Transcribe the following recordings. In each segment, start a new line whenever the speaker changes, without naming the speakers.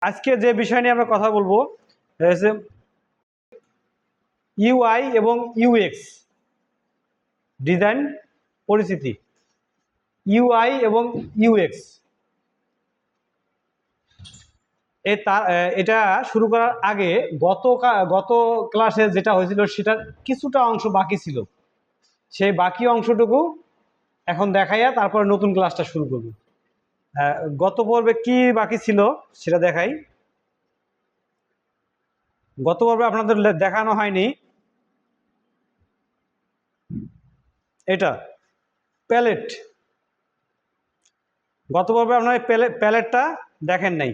আজকে যে বিষয় নিয়ে আমরা কথা বলবো ইউআই এবং ইউএক্স ডিজাইন পরিচিতি। ইউআই এবং ইউএক্স এটা শুরু করার আগে গত ক্লাসে যেটা হয়েছিল সেটার কিছুটা অংশ বাকি ছিল, সেই বাকি অংশটুকু এখন দেখাইয়া তারপরে নতুন ক্লাসটা শুরু করব। গত পর্বে কি বাকি ছিল সেটা দেখাই। গত পর্বে আপনাদের দেখানো হয়নি এটা প্যালেট। গত পর্বে আপনার প্যালেটটা দেখেন নাই।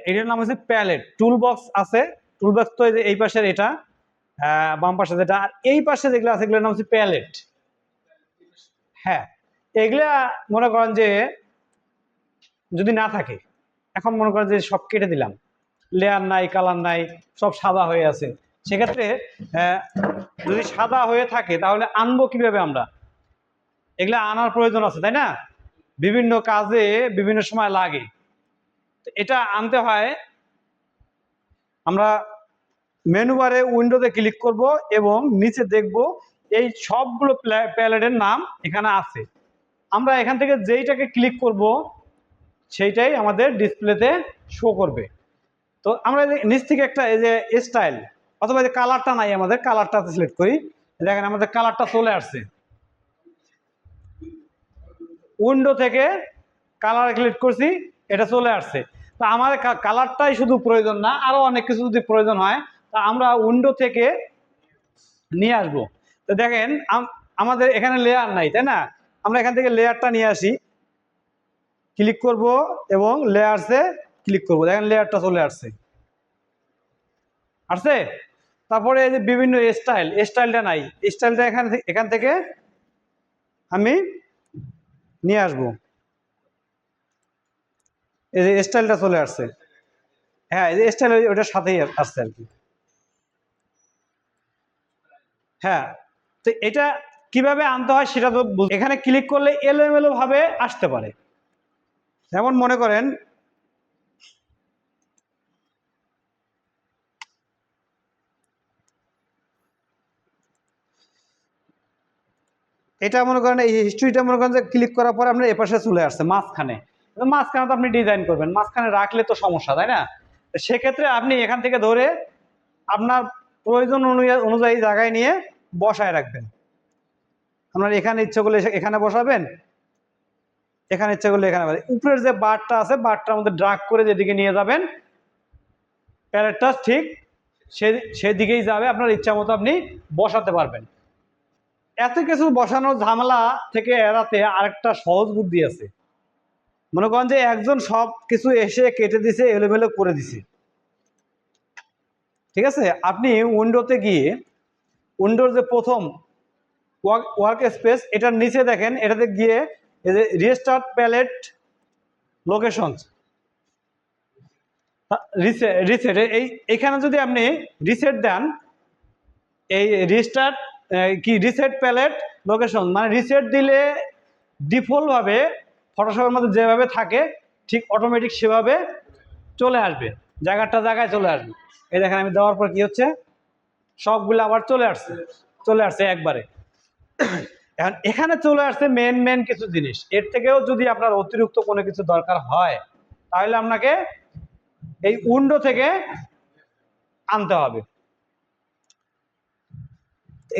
এটার নাম হচ্ছে প্যালেট। টুল বক্স আছে, টুল বক্স তো এই পাশের এটা, বাম পাশে যেটা, আর এই পাশে যেগুলো আছে এগুলোর নাম হচ্ছে প্যালেট। হ্যাঁ, এগুলা মনে করেন যে যদি না থাকে, এখন মনে করেন যে সব কেটে দিলাম, লেয়ার নাই, কালার নাই, সব সাদা হয়ে আছে, সেক্ষেত্রে যদি সাদা হয়ে থাকে তাহলে আনবো কিভাবে আমরা? এগুলা আনার প্রয়োজন আছে, তাই না? বিভিন্ন কাজে বিভিন্ন সময় লাগে। এটা আনতে হয়, আমরা মেনু বারে উইন্ডোতে ক্লিক করব এবং নিচে দেখব এই সবগুলো প্যালেটের নাম এখানে আছে। আমরা এখান থেকে যেইটাকে ক্লিক করব সেইটাই আমাদের ডিসপ্লেতে শো করবে। তো আমরা নিচ থেকে একটা এই যে স্টাইল অথবা যে কালারটা নাই, আমাদের কালারটা সিলেক্ট করি, দেখেন আমাদের কালারটা চলে আসছে। উইন্ডো থেকে কালার ক্লিক করছি, এটা চলে আসছে। তা আমাদের কালারটাই শুধু প্রয়োজন না, আরো অনেক কিছু যদি প্রয়োজন হয় তা আমরা উইন্ডো থেকে নিয়ে আসবো। তো দেখেন আমাদের এখানে লেয়ার নাই, তাই না? আমরা এখান থেকে লেয়ারটা নিয়ে আসি, ক্লিক করব এবং লেয়ারসে ক্লিক করব, দেখেন লেয়ারটা চলে আসছে। আসছে। তারপরে এই যে বিভিন্ন স্টাইলটা নাই, স্টাইলটা এখান থেকে আমি নিয়ে আসবো, এই যে স্টাইলটা চলে আসছে। হ্যাঁ, এই যে স্টাইল ওটার সাথেই আসছে আর কি। হ্যাঁ, তো এটা কিভাবে আনতে হয় সেটা তো এখানে ক্লিক করলে এলোমেলো ভাবে আসতে পারে। যেমন মনে করেন এটা মনে করেন এই হিস্ট্রিটা মনে করেন যে ক্লিক করার পরে আপনার এপাশে চলে আসছে মাঝখানে। মাঝখানে তো আপনি ডিজাইন করবেন, মাঝখানে রাখলে তো সমস্যা, তাই না? সেক্ষেত্রে আপনি এখান থেকে ধরে আপনার প্রয়োজন অনুযায়ী জায়গায় নিয়ে বসায় রাখবেন। আপনার এখানে ইচ্ছে করলে এখানে বসাবেন, এখানে ইচ্ছে করলে এখানে। উপরের যে বারটা আছে, বারটার মধ্যে ড্রাগ করে যেদিকে নিয়ে যাবেন প্যালেটটা ঠিক সেদিকেই যাবে, আপনার ইচ্ছা মতো আপনি বসাতে পারবেন। এত কিছু বসানোর ঝামেলা থেকে এড়াতে আরেকটা সহজ বুদ্ধি আছে। মনে করেন যে একজন সব কিছু এসে কেটে দিছে, এলোমেলো করে দিছে, ঠিক আছে? আপনি উইন্ডোতে গিয়ে উইন্ডোর যে প্রথম ওয়ার্ক স্পেস, এটার নিচে দেখেন, এটাতে গিয়ে এই যে রিস্টার্ট প্যালেট লোকেশনস, রিসেট, এইখানে যদি আপনি রিসেট দেন, এই রিস্টার্ট রিসেট প্যালেট লোকেশন মানে রিসেট দিলে ডিফল্ট ভাবে ফটোশপের মধ্যে যেভাবে থাকে ঠিক অটোমেটিক সেভাবে চলে আসবে, জায়গায় চলে আসবে। এই দেখেন আমি দেওয়ার পর কি হচ্ছে, সবগুলো আবার চলে আসছে একবারে। এখন এখানে চলে আসছে মেন কিছু জিনিস। এর থেকেও যদি আপনার অতিরিক্ত কোনো কিছু দরকার হয় তাহলে আপনাকে এই উইন্ডো থেকে আনতে হবে।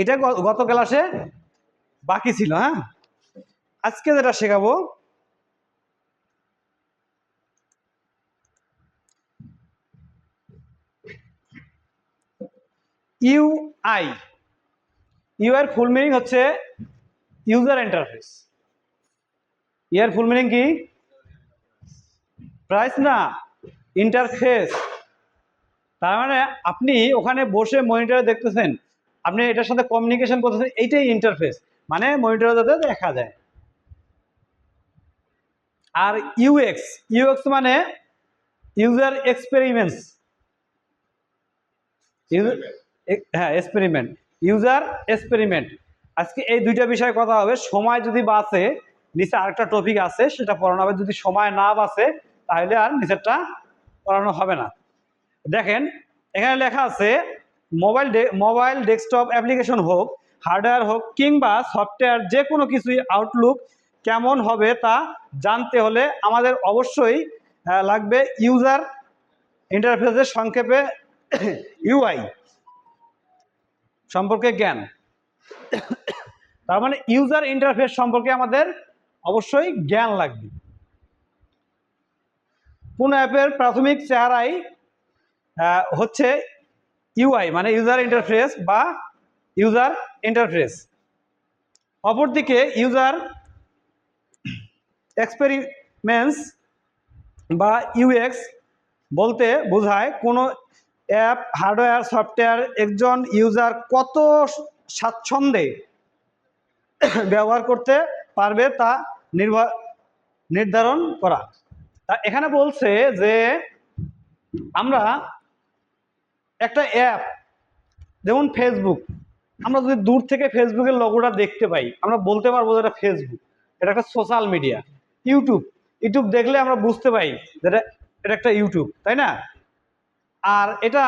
এটা গত ক্লাসে বাকি ছিল। হ্যাঁ, আজকে যেটা শেখাবো ইউআই। ইউআই ফুল মিনিং হচ্ছে ইউজার ইন্টারফেস। এর ফুল মিনিং কি? প্রাইস না, ইন্টারফেস। তার মানে আপনি ওখানে বসে মনিটরে দেখতেছেন, আপনি এটার সাথে কমিউনিকেশন করতেছেন, এইটাই ইন্টারফেস, মানে মনিটরে যাতে দেখা যায়। আর ইউএক্স মানে ইউজার এক্সপেরিমেন্টস। হ্যাঁ, এক্সপেরিমেন্ট, ইউজার এক্সপেরিমেন্ট আজকে এই দুইটা বিষয়ে কথা হবে। সময় যদি বাঁচে নিচে আরেকটা টপিক আছে সেটা পড়ানো হবে, যদি সময় না বাঁচে তাহলে আর নিচেরটা পড়ানো হবে না। দেখেন এখানে লেখা আছে মোবাইল ডেস্কটপ অ্যাপ্লিকেশন হোক, হার্ডওয়্যার হোক কিংবা সফটওয়্যার, যে কোনো কিছুই আউটলুক কেমন হবে তা জানতে হলে আমাদের অবশ্যই লাগবে ইউজার ইন্টারফেসের সংক্ষেপে ইউআই সম্পর্কে জ্ঞান। তার মানে ইউজার ইন্টারফেস সম্পর্কে আমাদের অবশ্যই জ্ঞান লাগবে। কোন অ্যাপের প্রাথমিক চেহারাই হচ্ছে ইউআই মানে ইউজার ইন্টারফেস বা ইউজার ইন্টারফেস। অপরদিকে ইউজার এক্সপেরিমেন্টস বা ইউএক্স বলতে বোঝায় কোনো অ্যাপ, হার্ডওয়্যার, সফটওয়্যার একজন ইউজার কত স্বাচ্ছন্দ্যে ব্যবহার করতে পারবে তা নির্ধারণ করা। তা এখানে বলছে যে আমরা একটা অ্যাপ যেমন ফেসবুক, আমরা যদি দূর থেকে ফেসবুকের লোগোটা দেখতে পাই আমরা বলতে পারবো যে এটা ফেসবুক, এটা একটা সোশ্যাল মিডিয়া। ইউটিউব দেখলে আমরা বুঝতে পাই যে এটা একটা ইউটিউব, তাই না? আর এটা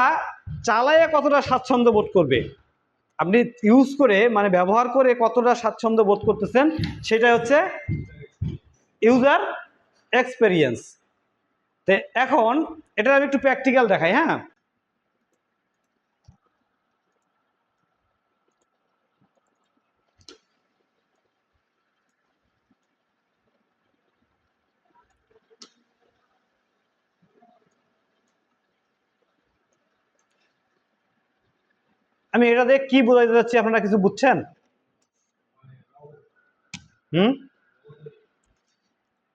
চালাইয়ে কতটা স্বাচ্ছন্দ্য বোধ করবে, আপনি ইউজ করে মানে ব্যবহার করে কতটা স্বাচ্ছন্দ্য বোধ করতেছেন, সেটা হচ্ছে ইউজার এক্সপেরিয়েন্স। তো এখন এটা আমি একটু প্র্যাকটিক্যাল দেখাই। হ্যাঁ, আমি এটা দিয়ে কি বোঝাতে যাচ্ছি আপনারা কিছু বুঝছেন?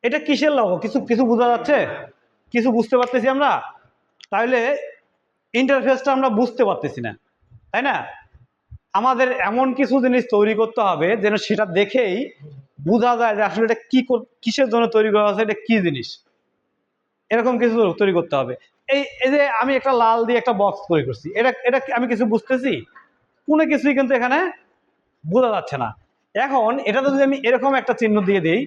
এটা কিসের লোগো? কিছু কিছু বোঝা যাচ্ছে? কিছু বুঝতে পারতেছি আমরা? তাহলে ইন্টারফেসটা আমরা বুঝতে পারতেছি না, তাই না? আমাদের এমন কিছু জিনিস তৈরি করতে হবে যেন সেটা দেখেই বোঝা যায় যে আসলে এটা কিসের জন্য তৈরি করা হয়েছে, এটা কি জিনিস, এরকম কিছু তৈরি করতে হবে। এই যে আমি একটা লাল দিয়ে একটা বক্স তৈরি করছি, এটা এটা আমি কিছু বুঝতেছি? কোনো কিছুই কিন্তু এখানে বোঝা যাচ্ছে না। এখন এটাতে যদি আমি এরকম একটা চিহ্ন দিয়ে দিই,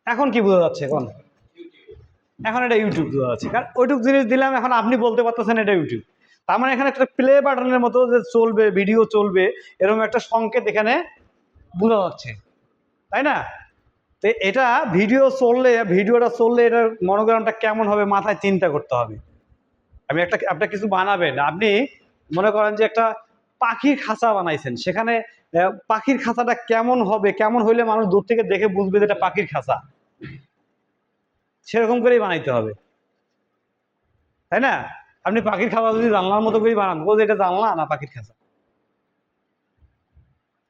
এখন কি বোঝা যাচ্ছে? এখন এটা ইউটিউব বোঝা যাচ্ছে, কারণ ওইটুক জিনিস দিলাম, এখন আপনি বলতে পারতেছেন এটা ইউটিউব। তার মানে এখানে একটা প্লে বাটনের মতো যে চলবে, ভিডিও চলবে, এরকম একটা সংকেত এখানে বোঝা যাচ্ছে, তাই না? তো এটা ভিডিওটা চললে এটার মনোগ্রামটা কেমন হবে মাথায় চিন্তা করতে হবে। আপনি কিছু বানাবেন, আপনি মনে করেন যে একটা পাখির খাঁচা বানাইছেন, সেখানে পাখির খাঁচাটা কেমন হবে, কেমন হইলে মানুষ দূর থেকে দেখে বুঝবে যে এটা পাখির খাঁচা, সেরকম করেই বানাইতে হবে, তাই না? আপনি পাখির খাঁচা যদি জানলার মতো করেই বানান, বলতে এটা জানলা না পাখির খাঁচা,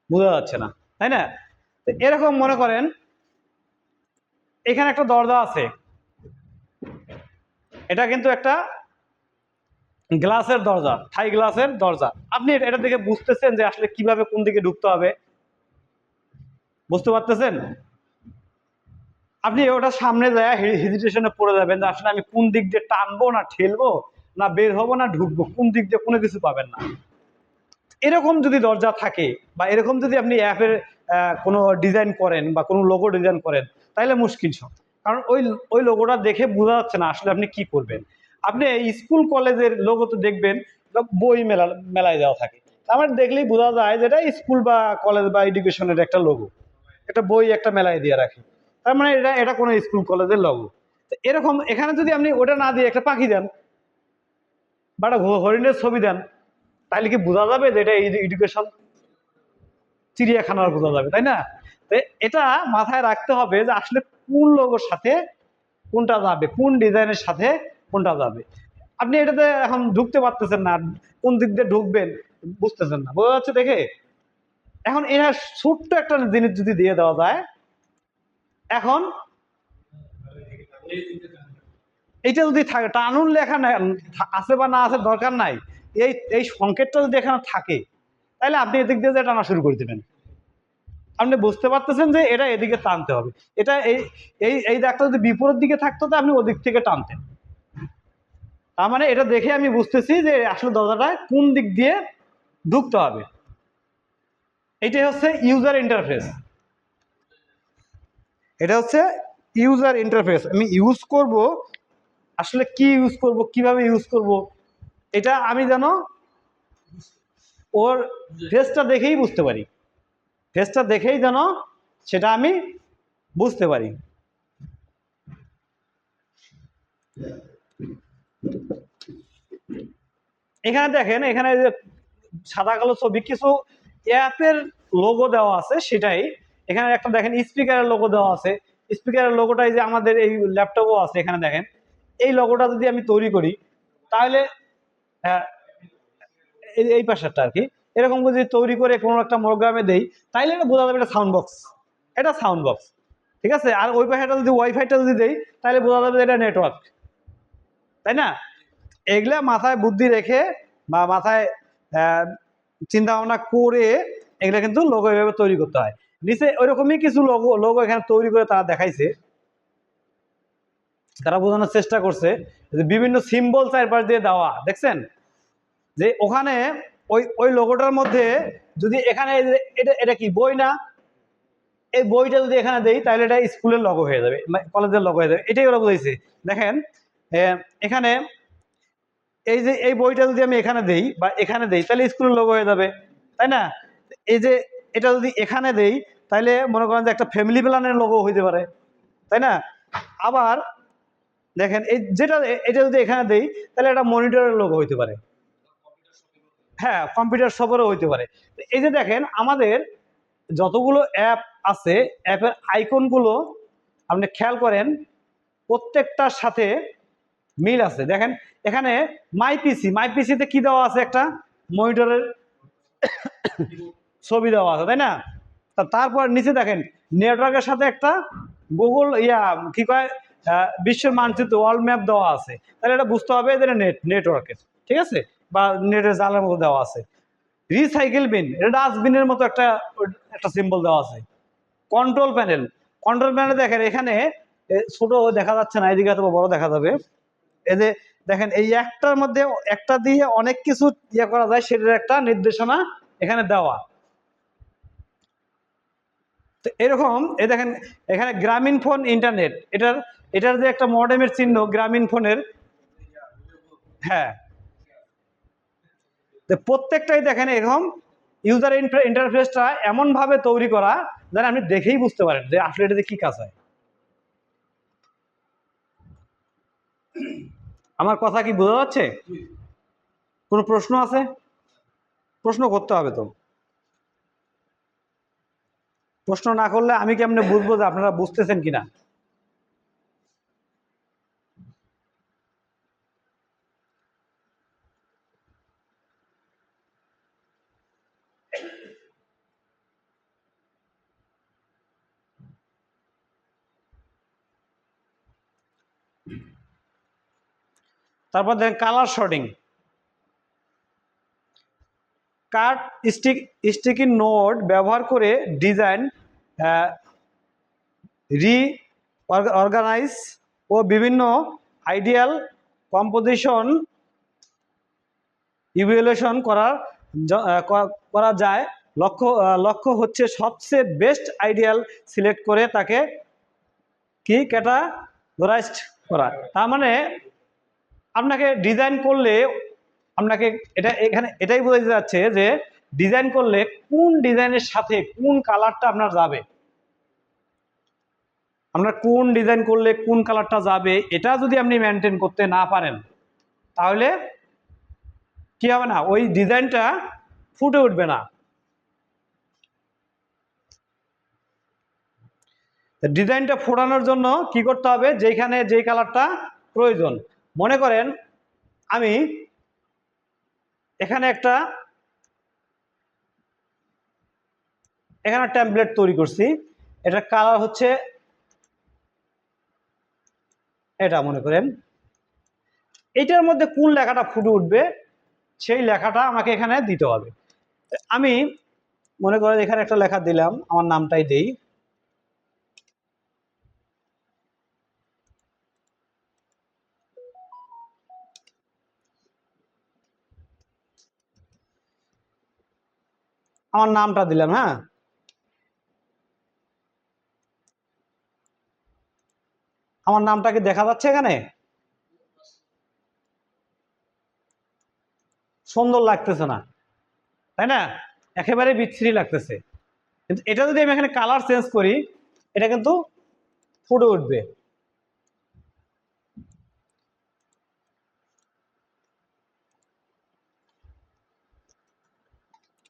বোঝা যাচ্ছে না, তাই না? এরকম মনে করেন এখানে একটা দরজা আছে, এটা কিন্তু একটা গ্লাসের দরজা, থাই গ্লাসের দরজা। আপনি এটা দেখে বুঝতেছেন যে আসলে কিভাবে কোন দিকে ঢুকতে হবে, বুঝতে পারতেছেন? আপনি ওটা সামনে যায় হেজিটেশনে পড়ে যাবেন যে আসলে আমি কোন দিক দিয়ে টানবো না ঠেলবো না বের হবো না ঢুকবো, কোন দিক দিয়ে কোনো কিছু পাবেন না। এরকম যদি দরজা থাকে বা এরকম যদি আপনি অ্যাপের কোনো ডিজাইন করেন বা কোনো লোগো ডিজাইন করেন, তাহলে মুশকিল সব। কারণ ওই লোগোটা দেখে বোঝা যাচ্ছে না আসলে আপনি কি করবেন। আপনি স্কুল কলেজের লোগো তো দেখবেন বই মেলায় দেওয়া থাকে, আমার দেখলেই বোঝা যায় যে এটা স্কুল বা কলেজ বা এডুকেশনের একটা লোগো, একটা বই একটা মেলায় দিয়ে রাখে, তার মানে এটা কোনো স্কুল কলেজের লোগো। এরকম এখানে যদি আপনি ওটা না দিয়ে একটা পাখি দেন বা একটা হরিণের ছবি দেন, তাহলে কি বোঝা যাবে যে এটা এডুকেশন, চিড়িয়াখানার বোঝা যাবে, তাই না? তো এটা মাথায় রাখতে হবে যে আসলে কোন লোগোর সাথে কোনটা যাবে, কোন ডিজাইনের সাথে কোনটা যাবে। আপনি এটাতে এখন ঢুকতে পারতেছেন না, কোন দিক দিয়ে ঢুকবেন বুঝতেছেন না, বোঝা যাচ্ছে দেখে? এখন এরা ছোট্ট একটা জিনিস যদি দিয়ে দেওয়া যায়, এখন এইটা যদি থাকে, টানুন লেখা আছে বা না আছে দরকার নাই, এই সংকেতটা যদি এখানে থাকে তাহলে আপনি এদিক দিয়ে যে টানা শুরু করে দেবেন, আপনি বুঝতে পারতেছেন যে এটা এদিকে টানতে হবে। এটা এই এই এই দাগটা যদি বিপরীত দিকে থাকতো তো আপনি ওদিক থেকে টানতেন, তার মানে এটা দেখে আমি বুঝতেছি যে আসলে দরজাটা কোন দিক দিয়ে ঢুকতে হবে। এটাই হচ্ছে ইউজার ইন্টারফেস। এটা হচ্ছে ইউজার ইন্টারফেস। আমি ইউজ করব, আসলে কি ইউজ করব, কিভাবে ইউজ করব, এটা আমি যেন ওর ফেসটা দেখেই বুঝতে পারি, ফেসটা দেখেই যেন সেটা আমি বুঝতে পারি। এখানে দেখেন, এখানে যে সাদা কালো ছবি কিছু অ্যাপের লোগো দেওয়া আছে, সেটাই এখানে একটা দেখেন স্পিকারের লোগো দেওয়া আছে। স্পিকারের লোগোটাই যে আমাদের এই ল্যাপটপও আছে, এখানে দেখেন এই লোগোটা যদি আমি তৈরি করি তাহলে এই পাশেরটা আর কি এরকম যদি তৈরি করে কোনো একটা প্রোগ্রামে দেই তাইলে এটা বোঝা যাবে এটা সাউন্ড বক্স, এটা সাউন্ড বক্স, ঠিক আছে। আর ওই পাশেটা যদি ওয়াইফাইটা যদি দেই তাহলে বোঝা যাবে এটা নেটওয়ার্ক, তাই না? এগুলা মাথায় বুদ্ধি রেখে বা মাথায় চিন্তা ভাবনা করে এগুলা কিন্তু লোগো এভাবে তৈরি করতে হয়। নিচে ওইরকমই কিছু লোগো লোগো এখানে তৈরি করে তারা দেখাইছে, তারা বোঝানোর চেষ্টা করছে যে বিভিন্ন সিম্বল চারপাশ দিয়ে দেওয়া, দেখছেন যে ওখানে ওই ওই লোগোটার মধ্যে যদি এখানে এটা এটা কি বই না, এই বইটা যদি এখানে দেই তাহলে এটা স্কুলের লোগো হয়ে যাবে, কলেজের লোগো হয়ে যাবে, এটাই ওরা বুঝাইছে। দেখেন এখানে এই যে এই বইটা যদি আমি এখানে দেই বা এখানে দেই তাহলে স্কুলের লোগো হয়ে যাবে, তাই না? এই যে এটা যদি এখানে দেই তাহলে মনে করেন যে একটা ফ্যামিলি প্ল্যানের লোগো হইতে পারে, তাই না? আবার দেখেন এই যেটা এটা যদি এখানে দেই তাহলে একটা মনিটরের লোগো হইতে পারে, হ্যাঁ কম্পিউটার শপেরও হইতে পারে। এই যে দেখেন আমাদের যতগুলো অ্যাপ আছে অ্যাপের আইকনগুলো আপনি খেয়াল করেন প্রত্যেকটার সাথে মিল আছে। দেখেন এখানে মাই পিসিতে কি দেওয়া আছে, একটা মনিটরের ছবি দেওয়া আছে, তাই না? তারপর নিচে দেখেন নেটওয়ার্কের সাথে একটা গুগল কি কয় বিশ্বের মানচিত্র ওয়ার্ল্ড ম্যাপ দেওয়া আছে, তাহলে এটা বুঝতে হবে যে নেটওয়ার্কের, ঠিক আছে, বা নেটের জালের মতো দেওয়া আছে। রিসাইকেল বিন, এটা ডাস্টবিনের মতো একটা একটা সিম্বল দেওয়া আছে। কন্ট্রোল প্যানেলে দেখেন এখানে ছোট দেখা যাচ্ছে না, এদিকে এত বড় দেখা যাবে। এই যে দেখেন এই একটার মধ্যে একটা দিয়ে অনেক কিছু করা যায়, সেটার একটা নির্দেশনা এখানে দেওয়া। তো এরকম এই দেখেন এখানে গ্রামীণ ফোন ইন্টারনেট, এটার যে একটা মডেমের চিহ্ন গ্রামীণ ফোনের, হ্যাঁ প্রত্যেকটাই দেখেন এরকম ইউজার ইন্টারফেসটা এমন ভাবে তৈরি করা যেন আপনি দেখেই বুঝতে পারেন যে আসলে এটাতে কি কাজ হয়। আমার কথা কি বোঝা যাচ্ছে? কোনো প্রশ্ন আছে? প্রশ্ন করতে হবে তো, প্রশ্ন না করলে আমি কেমনে বুঝবো যে আপনারা বুঝতেছেন কিনা। তারপর দেখেন colour sorting, card sticky note ব্যবহার করে ডিজাইন রি অর্গানাইজ ও বিভিন্ন আইডিয়াল কম্পোজিশন ইভ্যালুয়েশন করা যায়। লক্ষ্য হচ্ছে সবচেয়ে বেস্ট আইডিয়াল সিলেক্ট করে তাকে কি ক্যাটাগরাইজড করা। তার মানে আপনাকে ডিজাইন করলে আপনাকে এখানে এটাই বোঝাতে যাচ্ছে যে ডিজাইন করলে কোন ডিজাইনের সাথে কোন কালারটা আপনার যাবে, আপনার কোন ডিজাইন করলে কোন কালারটা যাবে এটা যদি আপনি মেনটেন করতে না পারেন তাহলে কি হবে না, ওই ডিজাইনটা ফুটে উঠবে না। ডিজাইনটা ফোটানোর জন্য কি করতে হবে, যেখানে যেই কালারটা প্রয়োজন, মনে করেন আমি এখানে একটা টেমপ্লেট তৈরি করছি, এটা কালার হচ্ছে এটা, মনে করেন এটার মধ্যে কোন লেখাটা ফুটে উঠবে সেই লেখাটা আমাকে এখানে দিতে হবে। আমি মনে করেন এখানে একটা লেখা দিলাম, আমার নামটাই দেই, আমার নামটা দিলাম, হ্যাঁ, আমার নামটা কি দেখা যাচ্ছে এখানে? সুন্দর লাগতেছে না, তাই না? একেবারে বিচ্ছিরি লাগতেছে। কিন্তু এটা যদি আমি এখানে কালার চেঞ্জ করি, এটা কিন্তু ফুটে উঠবে।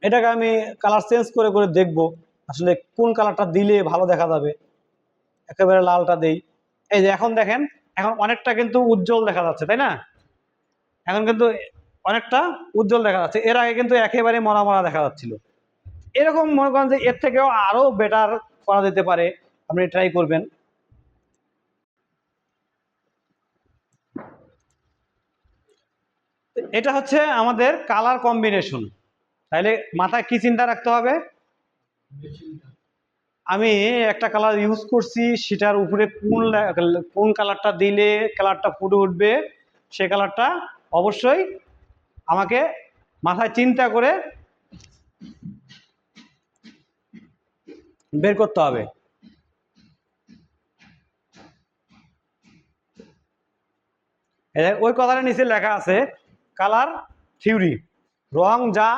এটাকে আমি কালার চেঞ্জ করে করে দেখবো আসলে কোন কালারটা দিলে ভালো দেখা যাবে। একেবারে লালটা দেই। এই যে এখন দেখেন, এখন অনেকটা কিন্তু উজ্জ্বল দেখা যাচ্ছে, তাই না? এখন কিন্তু অনেকটা উজ্জ্বল দেখা যাচ্ছে। এর আগে কিন্তু একেবারে মরা মরা দেখা যাচ্ছিল। এরকম মনে করেন যে এর থেকেও আরো বেটার করা যেতে পারে, আপনি ট্রাই করবেন। এটা হচ্ছে আমাদের কালার কম্বিনেশন। তাইলে মাথায় কি চিন্তা রাখতে হবে? আমি একটা কালার ইউজ করছি, সেটার উপরে কোন কালারটা দিলে কালারটা ফুটে উঠবে, সে কালারটা অবশ্যই আমাকে মাথায় চিন্তা করে বের করতে হবে। ওই কথাটা নিচে লেখা আছে কালার থিওরি, রং যা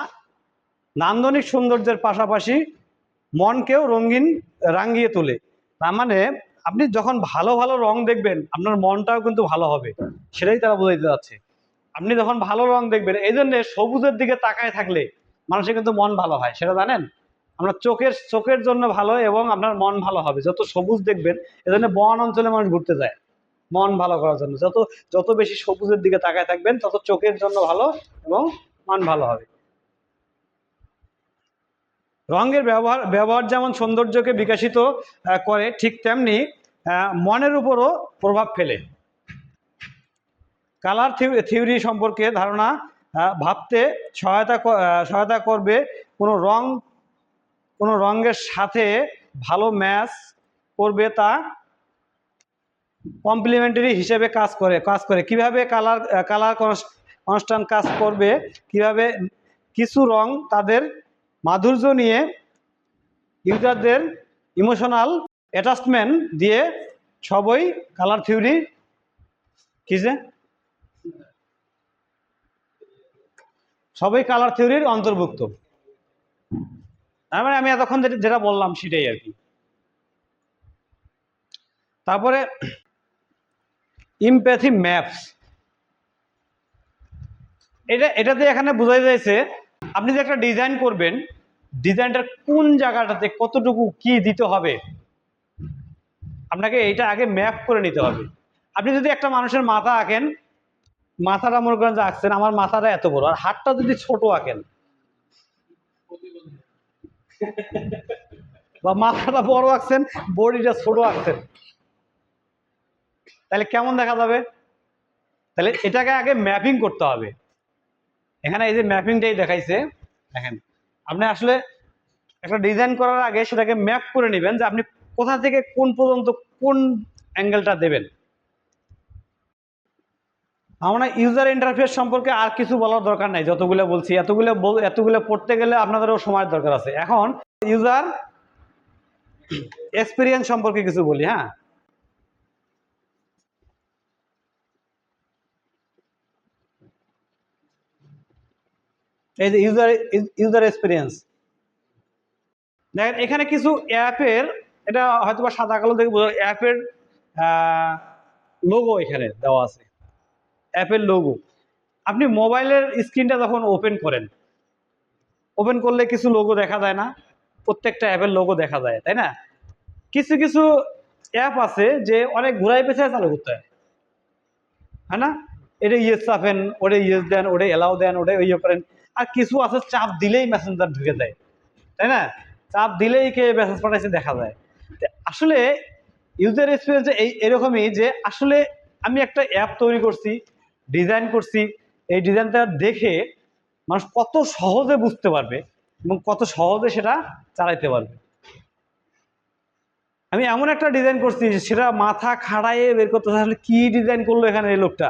নান্দনিক সৌন্দর্যের পাশাপাশি মনকেও রাঙিয়ে তোলে। তার মানে আপনি যখন ভালো ভালো রং দেখবেন, আপনার মনটাও কিন্তু ভালো হবে, সেটাই তারা বোঝাইতে যাচ্ছে। আপনি যখন ভালো রং দেখবেন, এই জন্য সবুজের দিকে তাকায় থাকলে মানুষের কিন্তু মন ভালো হয়, সেটা জানেন? আমরা চোখের জন্য ভালো এবং আপনার মন ভালো হবে যত সবুজ দেখবেন। এজন্য বন অঞ্চলে মানুষ ঘুরতে যায় মন ভালো করার জন্য। যত যত বেশি সবুজের দিকে তাকায় থাকবেন, তত চোখের জন্য ভালো এবং মন ভালো হবে। রঙের ব্যবহার যেমন সৌন্দর্যকে বিকশিত করে, ঠিক তেমনি মনের উপরও প্রভাব ফেলে। কালার থিওরি সম্পর্কে ধারণা ভাবতে সহায়তা করবে। কোনো রং কোনো রঙের সাথে ভালো ম্যাচ করবে তা কমপ্লিমেন্টারি হিসেবে কাজ করে কিভাবে কালার কনস্ট্যান্ট কাজ করবে, কিভাবে কিছু রং তাদের মাধুর্য নিয়ে ইউজারদের ইমোশনাল অ্যাটাচমেন্ট দিয়ে সবই কালার থিওরি কি যে সবই কালার থিওরির অন্তর্ভুক্ত। তার মানে আমি এতক্ষণ যেটা বললাম সেটাই আর কি। তারপরে ইমপ্যাথি ম্যাপস, এটাতে এখানে বোঝাই যাচ্ছে আপনি যে একটা ডিজাইন করবেন, ডিজাইনটার কোন জায়গাটাতে কতটুকু কি দিতে হবে, আপনাকে এইটা আগে ম্যাপ করে নিতে হবে। আপনি যদি একটা মানুষের মাথা আঁকেন, মাথাটা মনে করেন যে আঁকছেন, আমার মাথাটা এত বড়, আর হাতটা যদি ছোট আঁকেন বা মাথাটা বড় আঁকছেন, বডিটা ছোট আঁকছেন, তাহলে কেমন দেখা যাবে? তাহলে এটাকে আগে ম্যাপিং করতে হবে। এখানে এই যে ম্যাপিংটাই দেখাইছে, দেখেন আপনি আসলে একটা ডিজাইন করার আগে সেটাকে ম্যাপ করে নেবেন যে আপনি কোথা থেকে কোন পর্যন্ত কোন অ্যাঙ্গেলটা দেবেন। আমরা ইউজার ইন্টারফেস সম্পর্কে আর কিছু বলার দরকার নাই, যতগুলো বলছি এতগুলো পড়তে গেলে আপনাদেরও সময়ের দরকার আছে। এখন ইউজার এক্সপিরিয়েন্স সম্পর্কে কিছু বলি। হ্যাঁ, এই যে ইউজার এক্সপিরিয়েন্স, দেখেন এখানে কিছু অ্যাপের, এটা হয়তো বা সাদা কালো থেকে বোঝা, অ্যাপের লোগো এখানে দেওয়া আছে, অ্যাপের লোগো। আপনি মোবাইলের স্ক্রিনটা যখন ওপেন করলে কিছু লোগো দেখা যায় না? প্রত্যেকটা অ্যাপের লোগো দেখা যায়, তাই না? কিছু কিছু অ্যাপ আছে যে অনেক ঘুরাই পেছায় চালু করতে হয়, হ্যাঁ না? এটা ইয়েস চাপেন, ওটা ইয়েস দেন, ওটা এলাও দেন, ওটা ইয়ে করেন। আর কিছু আছে চাপ দিলেই মেসেঞ্জার ঢুকে যায়, তাই না? চাপ দিলেই কে মেসেজ পাঠাইছে দেখা যায়। আসলে ইউজার এক্সপিরিয়েন্স এরকমই যে আসলে আমি একটা অ্যাপ তৈরি করছি, ডিজাইন করছি, এই ডিজাইনটা দেখে মানুষ কত সহজে বুঝতে পারবে এবং কত সহজে সেটা চালাইতে পারবে। আমি এমন একটা ডিজাইন করছি সেটা মাথা খাড়াইয়ে বের করতে আসলে কি ডিজাইন করলো এখানে এই লোকটা,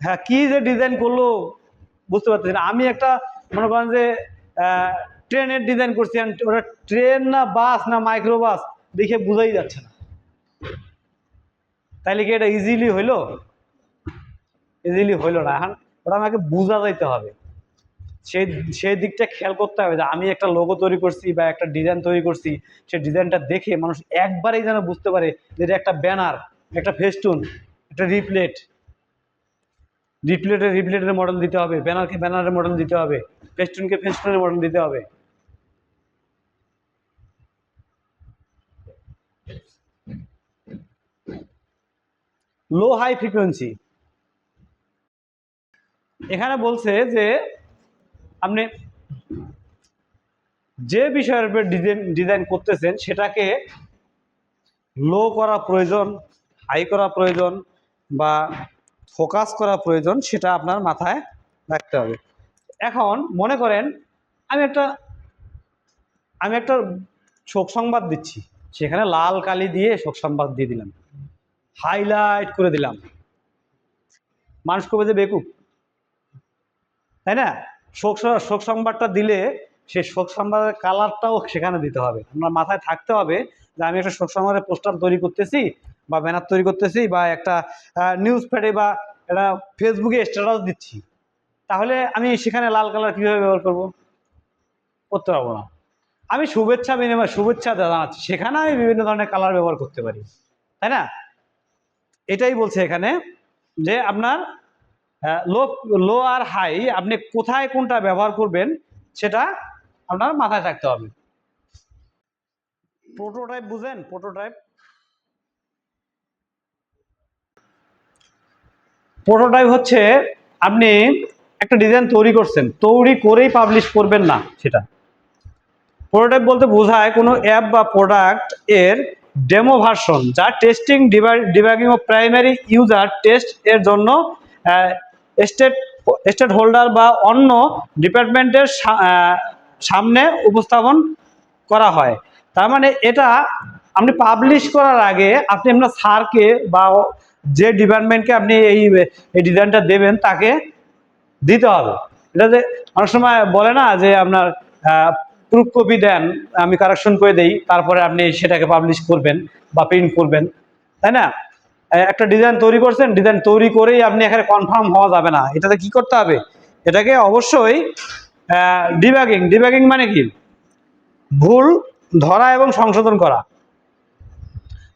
হ্যাঁ কি যে ডিজাইন করলো বুঝতে পারতেছি না। আমি একটা মনে করেন যে ট্রেনের ডিজাইন করছি, ওটা ট্রেন না বাস না মাইক্রো বাস দেখে বোঝাই যাচ্ছে না, তাইলে কি এটা ইজিলি হইলো? ইজিলি হইলো না। এখন ওটা আমাকে বোঝা যাইতে হবে, সেই সেই দিকটা খেয়াল করতে হবে যে আমি একটা লোগো তৈরি করছি বা একটা ডিজাইন তৈরি করছি, সেই ডিজাইনটা দেখে মানুষ একবারেই যেন বুঝতে পারে যে এটা একটা ব্যানার, একটা ফেস্টুন, একটা রিপ্লেটের মডেল দিতে হবে, ব্যানারকে ব্যানারের মডেল দিতে হবে, ফেস্টুনকে ফেস্টুনের মডেল দিতে হবে। লো হাই ফ্রিকোয়েন্সি, এখানে বলছে যে আপনি যে বিষয়ের উপর ডিজাইন করতেছেন সেটাকে লো করা প্রয়োজন, হাই করা প্রয়োজন বা ফোকাস করা প্রয়োজন, সেটা আপনার মাথায় রাখতে হবে। এখন মনে করেন আমি একটা শোক সংবাদ দিচ্ছি, সেখানে লাল কালি দিয়ে শোক সংবাদ দিয়ে দিলাম, হাইলাইট করে দিলাম, মানুষ কবে যে বেকুব, তাই না? শোক সংবাদটা দিলে সেই শোক সংবাদের কালারটাও সেখানে দিতে হবে। আপনার মাথায় থাকতে হবে যে আমি একটা শোক সংবাদের পোস্টার তৈরি করতেছি বা ব্যানার তৈরি করতেছি বা একটা নিউজ প্যাডে বা একটা ফেসবুকে স্ট্যাটাস দিচ্ছি, তাহলে আমি সেখানে লাল কালার কীভাবে ব্যবহার করতে পারবো না। আমি শুভেচ্ছা জানাচ্ছি, সেখানে আমি বিভিন্ন ধরনের কালার ব্যবহার করতে পারি, তাই না? এটাই বলছে এখানে যে আপনার লো লো আর হাই আপনি কোথায় কোনটা ব্যবহার করবেন সেটা আপনার মাথায় থাকতে হবে। প্রোটোটাইপ বুঝেন? প্রোটোটাইপ হচ্ছে আপনি একটা ডিজাইন তৈরি করছেন, তৈরি করেই পাবলিশ করবেন না সেটা। প্রোটোটাইপ বলতে বোঝায় কোনো অ্যাপ বা প্রোডাক্ট এর ডেমো ভার্সন যা টেস্টিং ডিবাগিং ও প্রাইমারি ইউজার টেস্ট এর জন্য স্টেট হোল্ডার বা অন্য ডিপার্টমেন্টের সামনে উপস্থাপন করা হয়। তার মানে এটা আপনি পাবলিশ করার আগে আপনি আপনার স্যারকে বা যে ডিপার্টমেন্টকে আপনি এই ডিজাইনটা দেবেন তাকে দিতে হবে। এটা যে অনেক সময় বলে না যে আপনার প্রুফ কপি দেন, আমি কারেকশন করে দেই, তারপরে আপনি সেটাকে পাবলিশ করবেন বা প্রিন্ট করবেন, তাই না? একটা ডিজাইন তৈরি করছেন, ডিজাইন তৈরি করেই আপনি এখানে কনফার্ম হওয়া যাবে না, এটাতে কি করতে হবে? এটাকে অবশ্যই ডিবাগিং মানে কি? ভুল ধরা এবং সংশোধন করা।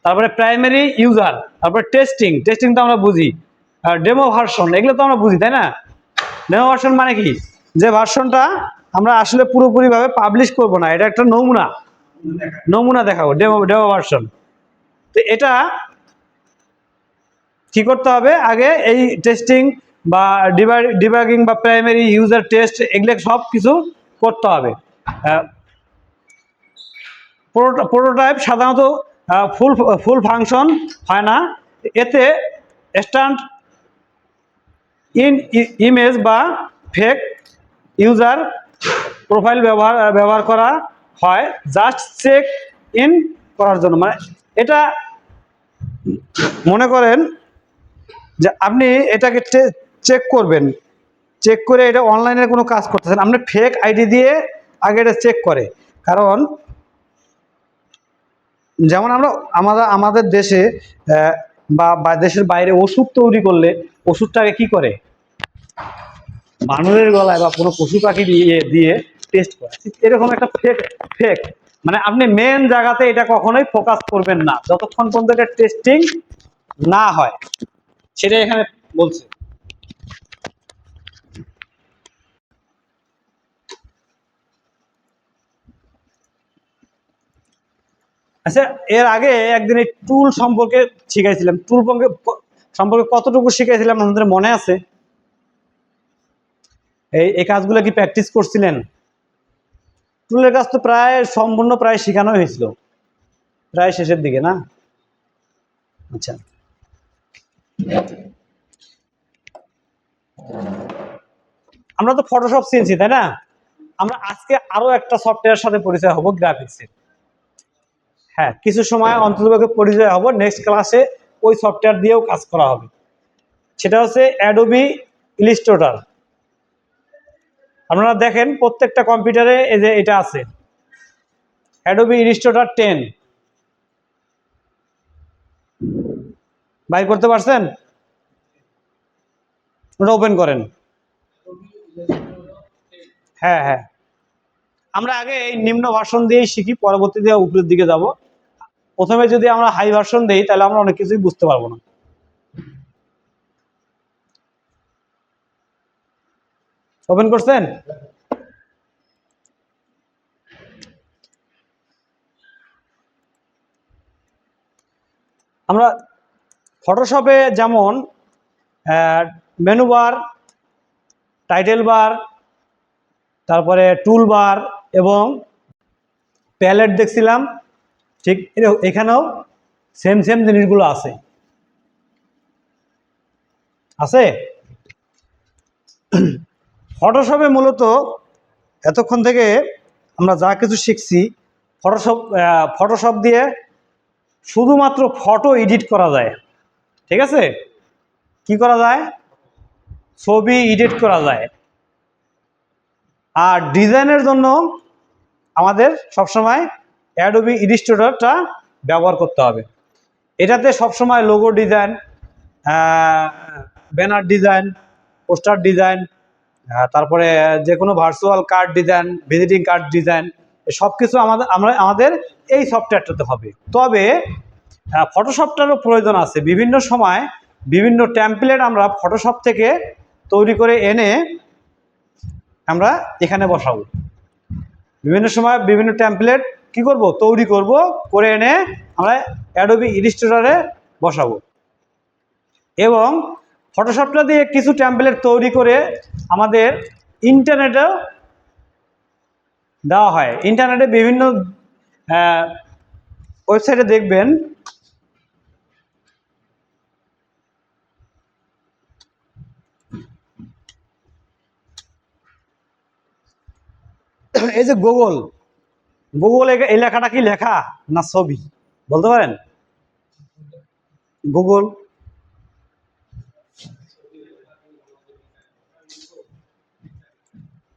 তারপরে প্রাইমারি ইউজার, তারপরে টেস্টিং তো আমরা বুঝি, ডেমো ভার্সন এগুলো তো আমরা বুঝি, তাই না? ডেমো ভার্সন মানে কি? যে ভার্সনটা আমরা আসলে পুরোপুরিভাবে পাবলিশ করব না, এটা একটা নমুনা দেখাবো, ডেমো ভার্সন। তো এটা কি করতে হবে? আগে এই টেস্টিং বা ডিবাগিং বা প্রাইমারি ইউজার টেস্ট এগুলো সব কিছু করতে হবে। প্রোটোটাইপ সাধারণত ফুল ফাংশন হয় না, এতে স্ট্যান্ড ইন ইমেজ বা ফেক ইউজার প্রোফাইল ব্যবহার করা হয় জাস্ট চেক ইন করার জন্য। মানে এটা মনে করেন যে আপনি এটাকে চেক করবেন, চেক করে এটা অনলাইনে কোনো কাজ করতেছেন, আপনি ফেক আইডি দিয়ে আগে এটা চেক করে। কারণ যেমন আমাদের দেশে বা দেশের বাইরে ওষুধ তৈরি করলে ওষুধটাকে কি করে? মানুষের গলায় বা কোনো পশু পাখি দিয়ে টেস্ট করে। এরকম একটা ফেক মানে আপনি মেন জায়গাতে এটা কখনোই ফোকাস করবেন না যতক্ষণ পর্যন্ত এটা টেস্টিং না হয়, সেটা এখানে বলছে। আচ্ছা, এর আগে একদিন এই টুল সম্পর্কে শিখাইছিলাম, টুল সম্পর্কে কতটুকু শিখাইছিলাম আমাদের মনে আছে? এই কাজগুলো কি প্র্যাকটিস করছিলেন? টুলের কাজ তো সম্পূর্ণ প্রায় শেখানো হয়েছিল, প্রায় শেষের দিকে, না? আচ্ছা, আমরা তো ফটোশপ চিনছি, তাই না? আমরা আজকে আরো একটা সফটওয়্যার সাথে পরিচয় হব, গ্রাফিক্সের। হ্যাঁ, কিছু সময় অন্ততপক্ষে পরিচয় হব, নেক্সট ক্লাসে ওই সফটওয়্যার দিয়েও কাজ করা হবে, সেটা হচ্ছে অ্যাডোবি ইলাস্ট্রেটর। আপনারা দেখেন প্রত্যেকটা কম্পিউটারে এই যে এটা আছে, অ্যাডোবি ইলাস্ট্রেটর 10 বাইর করতে পারছেন? ওটা ওপেন করেন। হ্যাঁ হ্যাঁ, আমরা আগে এই নিম্ন ভার্সন দিয়েই শিখি, পরবর্তীতে উপরের দিকে যাব। প্রথমে যদি আমরা হাই ভার্সন দেই তাহলে আমরা অনেক কিছুই বুঝতে পারবো না। ওপেন করছেন? আমরা ফটোশপে যেমন মেনু বার, টাইটেল বার, তারপরে টুল বার এবং প্যালেট দেখছিলাম, ঠিক এখানেও সেম সেম জিনিসগুলো আছে আছে ফটোশপে মূলত এতক্ষণ থেকে আমরা যা কিছু শিখছি, ফটোশপ দিয়ে শুধুমাত্র ফটো এডিট করা যায়। ঠিক আছে, কি করা যায়? ছবি এডিট করা যায়। আর ডিজাইনের জন্য আমাদের সবসময় অ্যাডোবি ইলাস্ট্রেটরটা ব্যবহার করতে হবে। এটাতে সবসময় logo design, banner design, poster design, তারপরে যে কোনো virtual card design, visiting card design, সব কিছু আমাদের এই সফটওয়্যারটাতে হবে। তবে ফটোশপটারও প্রয়োজন আছে। বিভিন্ন সময় বিভিন্ন টেমপ্লেট আমরা ফটোশপ থেকে তৈরি করে এনে আমরা এখানে বসাবো। বিভিন্ন সময় বিভিন্ন টেমপ্লেট কি করব, তৈরি করব, করে এনে আমরা অ্যাডোবি ইলাস্ট্রেটরে বসাবো। এবং ফটোশপটা দিয়ে কিছু টেমপ্লেট তৈরি করে আমাদের ইন্টারনেটেও দেওয়া হয়। ইন্টারনেটে বিভিন্ন ওয়েবসাইটে দেখবেন এই যে গুগল এই লেখাটা কি লেখা না ছবি বলতে পারেন? গুগল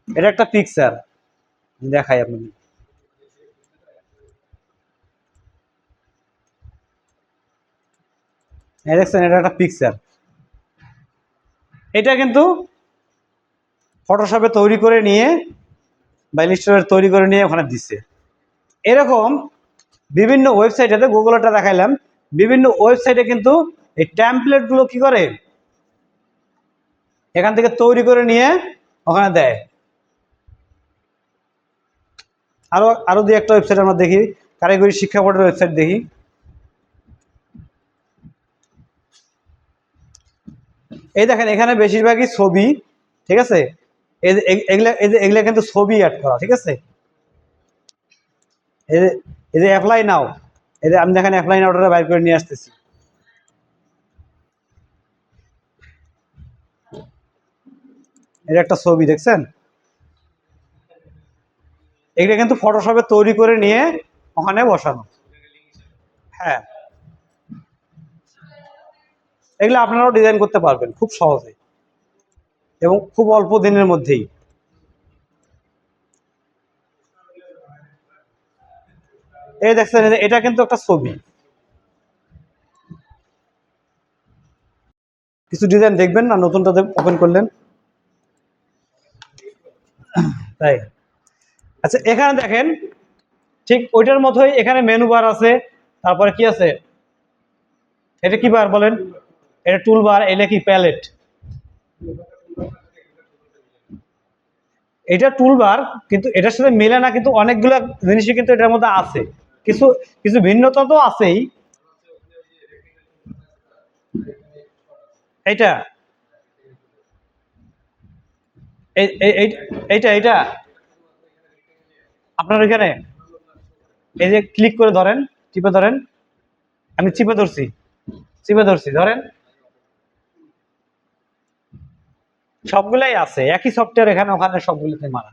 এটা একটা পিকচার, দেখাই আপনাকে। দেখছেন, এটা একটা পিকচার। এটা কিন্তু ফটোশপে তৈরি করে নিয়ে বা ইলাস্ট্রেটরে তৈরি করে নিয়ে ওখানে দিচ্ছে। এরকম বিভিন্ন ওয়েবসাইটে, গুগলটা দেখাইলাম, বিভিন্ন ওয়েবসাইটে কিন্তু এই টেমপ্লেটগুলো কি করে এখান থেকে তৈরি করে নিয়ে ওখানে দেয়। আরো আরো দুই একটা ওয়েবসাইট আমরা দেখি, কারিগরি শিক্ষা বোর্ডের ওয়েবসাইট দেখি। এই দেখেন, এখানে বেশিরভাগই ছবি। ঠিক আছে, এগুলা কিন্তু ছবি অ্যাড করা। ঠিক আছে, এই যে অ্যাপ্লাই নাও, এই যে আমি দেখেন অ্যাপ্লাই নাওটা বাইর করে নিয়ে আসতেছি। এটা একটা ছবি, দেখছেন? এগুলা কিন্তু ফটোশপে তৈরি করে নিয়ে ওখানে বসানো। হ্যাঁ, এগুলো আপনারাও ডিজাইন করতে পারবেন খুব সহজে এবং খুব অল্প দিনের মধ্যেই। এই দেখছেন, এটা কিন্তু একটা ছবি। কিছু ডিজাইন দেখবেন না, নতুনটাতে ওপেন করলেন। তাই, আচ্ছা এখানে দেখেন ঠিক ওইটার মতোই এখানে মেনু বার আছে। তারপরে কি আছে, এটা কি বার বলেন? এটা টুল বার, এটা কি প্যালেট? এটা টুল বার, কিন্তু এটার সাথে মেলে না, কিন্তু অনেকগুলো জিনিসই কিন্তু এটার মধ্যে আছে। কিছু কিছু ভিন্নতা তো আছেই। এইটা এইটা এইটা আপনার এখানে এই যে ক্লিক করে ধরেন, চিপে ধরেন। আমি চিপে ধরছি, ধরেন। সবগুলাই আছে, একই সফটওয়্যার এখানে ওখানে সবগুলোতে মারা।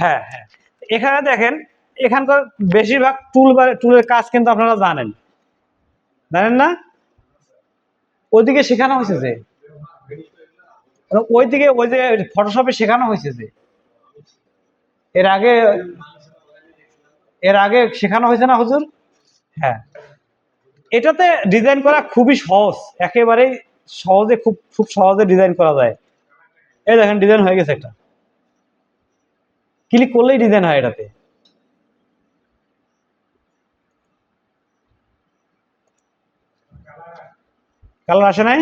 হ্যাঁ হ্যাঁ, এখানে দেখেন এখানকার বেশিরভাগ টুলের কাজ কিন্তু আপনারা জানেন, জানেন না? ওইদিকে শেখানো হয়েছে যে ওইদিকে ওই যে ফটোশপে শেখানো হয়েছে যে এর আগে শেখানো হয়েছে না হুজুর? হ্যাঁ, এটাতে ডিজাইন করা খুবই সহজ, একেবারেই সহজে, খুব খুব সহজে ডিজাইন করা যায়। এই দেখেন ডিজাইন হয়ে গেছে একটা, ক্লিক করলেই ডিজাইন হয় এটাতে। কালার আসে নাই?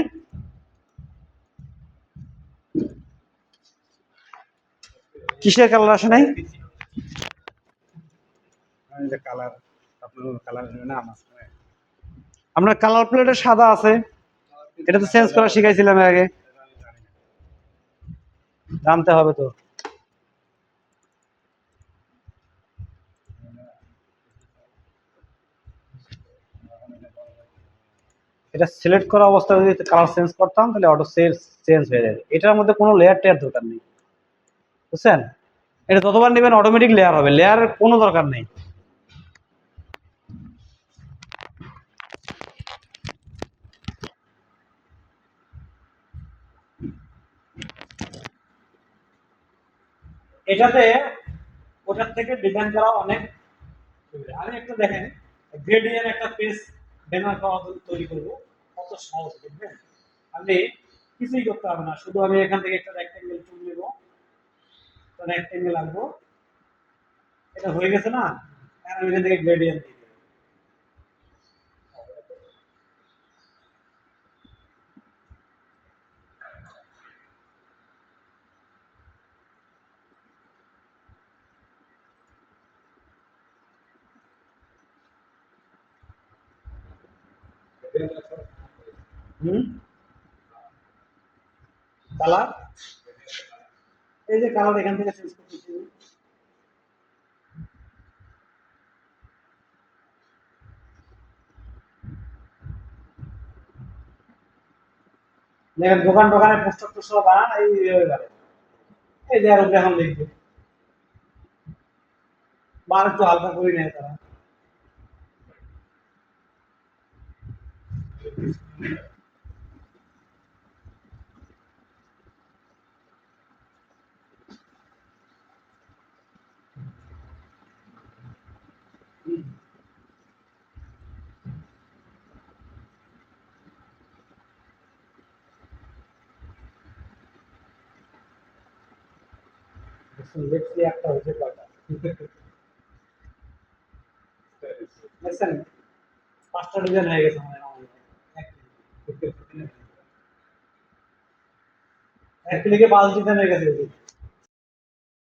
কিসের কালার আসে নাই? আপনার কালার প্লেটে সাদা আছে, এটা তো চেঞ্জ করা শিখাইছিলাম এর আগে, জানতে হবে তো। এটা সিলেক্ট করা অবস্থায় যদি কালার চেঞ্জ করতাম তাহলে অটো চেঞ্জ হয়ে যাবে। এটার মধ্যে কোনো লেয়ার টেয়ার দরকার নেই, বুঝছেন? এটা যতবার নেবেন অটোমেটিক লেয়ার হবে, লেয়ারের কোনো দরকার নেই। এটাতে ওটার থেকে ডিজাইন করা অনেক সুবিধা। আমি একটা দেখেন গ্রেডিয়েন্ট একটা পেজ ব্যানার তৈরি করবো, কত সহজ দেখবেন। আপনি কিছুই করতে হবে না, শুধু আমি এখান থেকে একটা রেক্টেঙ্গেল চুন নেব, একটা রেক্টেঙ্গেল আনবো, এটা হয়ে গেছে না? এখন আমি এখান থেকে গ্রেডিয়েন্ট দিই। হুম, কালার, এই যে কালার এখান থেকে চেঞ্জ করতেছি। দেখেন দোকান টোকানে পোস্টার টোস্টার বানান এইভাবে বানান। এই যে আর উপরে এখন লিখবে, বা একটু হালকা করে নেয় তারা। লেখছি একটা হয়েছে কয়টা দেখছেন? 5টা ডিজাইন হয়ে গেছে মনে হয় আমাদের। এক ক্লিকে 5 ডিজাইন হয়ে গেছে।